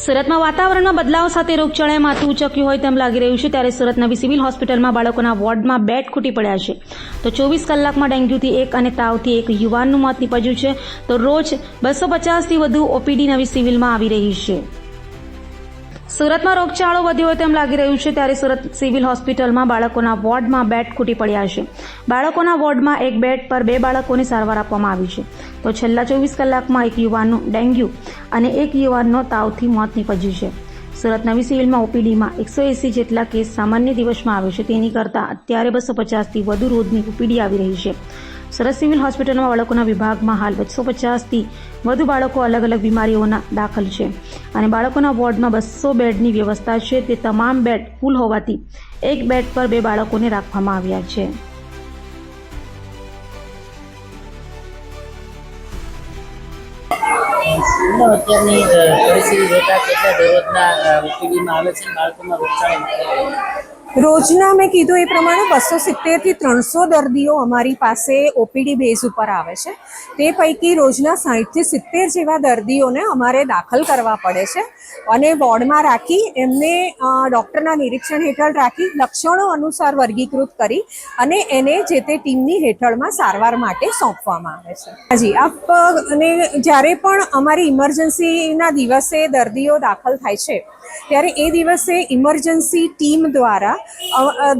સુરતમાં વાતાવરણમાં બદલાવ સાથે રોગચાળાએ માથું ઉચક્યું હોય તેમ લાગી રહ્યું છે, ત્યારે સુરત નવી સિવિલ હોસ્પિટલમાં બાળકોના વોર્ડમાં બેડ ખૂટી પડ્યા છે. તો 24 કલાકમાં ડેન્ગ્યુથી એક અને તાવથી એક યુવાનનું મોત નીપજ્યું છે. તો રોજ 250થી વધુ ઓપીડી નવી સિવિલમાં આવી રહી છે. સુરતમાં રોગચાળો વધ્યો હોય તેમ લાગી રહ્યું છે, ત્યારે સુરત સિવિલ હોસ્પિટલમાં બાળકોના વોર્ડમાં બેડ ખૂટી પડ્યા છે. બાળકોના વોર્ડમાં એક બેડ પર 2 બાળકોને સારવાર આપવામાં આવી છે. તો છેલ્લા 24 કલાકમાં એક યુવાનનું ડેન્ગ્યુ અને એક યુવાનનો તાવથી મોત નીપજ્યું છે. સુરત નવી સિવિલમાં ઓપીડીમાં 180 જેટલા કેસ સામાન્ય દિવસમાં આવે છે, તેની કરતાં અત્યારે 250થી વધુ રોજની ઓપીડી આવી રહી છે. સુરત સિવિલ હોસ્પિટલમાં બાળકોના વિભાગમાં હાલ 250થી વધુ બાળકો અલગ અલગ બીમારીઓના દાખલ છે અને બાળકોના વોર્ડમાં 200 બેડની વ્યવસ્થા છે. તે તમામ બેડ ફૂલ હોવાથી એક બેડ પર 2 બાળકોને રાખવામાં આવ્યા છે. અત્યારની પરિસ્થિતિ જોતા કેટલા દરરોજના ઓપીડીમાં આવે છે બાળકોમાં રોગચાળો? રોજના મેં કીધું એ પ્રમાણે 270થી 300 દર્દીઓ અમારી પાસે ઓપીડી બેઝ ઉપર આવે છે. તે પૈકી રોજના 60થી 70 જેવા દર્દીઓને અમારે દાખલ કરવા પડે છે અને વોર્ડમાં રાખી એમને ડૉક્ટરના નિરીક્ષણ હેઠળ રાખી લક્ષણો અનુસાર વર્ગીકૃત કરી અને એને જે તે ટીમની હેઠળમાં સારવાર માટે સોંપવામાં આવે છે. હાજી, આપને જ્યારે પણ અમારી ઇમરજન્સીના દિવસે દર્દીઓ દાખલ થાય છે ત્યારે એ દિવસે ઇમરજન્સી ટીમ દ્વારા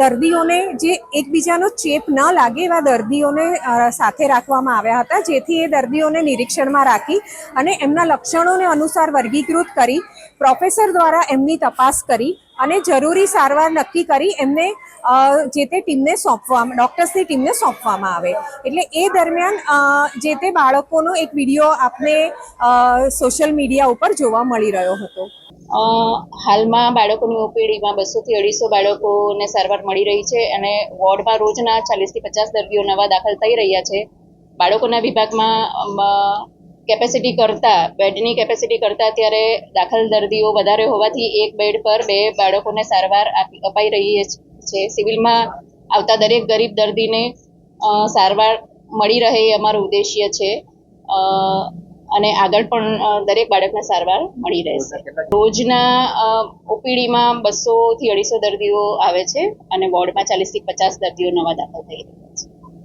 દર્દીઓને જે એકબીજાનો ચેપ ન લાગે એવા દર્દીઓને સાથે રાખવામાં આવ્યા હતા, જેથી એ દર્દીઓને નિરીક્ષણમાં રાખી અને એમના લક્ષણોને અનુસાર વર્ગીકૃત કરી પ્રોફેસર દ્વારા એમની તપાસ કરી અને જરૂરી સારવાર નક્કી કરી એમને જે તે ટીમને સોંપવામાં ડૉક્ટર્સની ટીમને સોંપવામાં આવે. એટલે એ દરમિયાન જે તે બાળકોનો એક વિડીયો આપને સોશિયલ મીડિયા ઉપર જોવા મળી રહ્યો હતો. હાલમાં બાળકોની ઓપીડીમાં 200થી 250 બાળકોને સારવાર મળી રહી છે અને વોર્ડમાં રોજના 40થી 50 દર્દીઓ નવા દાખલ થઈ રહ્યા છે. બાળકોના વિભાગમાં કેપેસિટી કરતાં બેડની કેપેસિટી કરતાં અત્યારે દાખલ દર્દીઓ વધારે હોવાથી એક બેડ પર 2 બાળકોને સારવાર અપાઈ રહી છે. સિવિલમાં આવતા દરેક ગરીબ દર્દીને સારવાર મળી રહે એ અમારો ઉદ્દેશ્ય છે અને આગળ પણ દરેક બાળકને સારવાર મળી રહેશે. રોજના ઓપીડીમાં 200થી 250 દર્દીઓ આવે છે અને વોર્ડમાં 40થી 50 દર્દીઓ નવા દાખલ થઈ રહ્યા છે.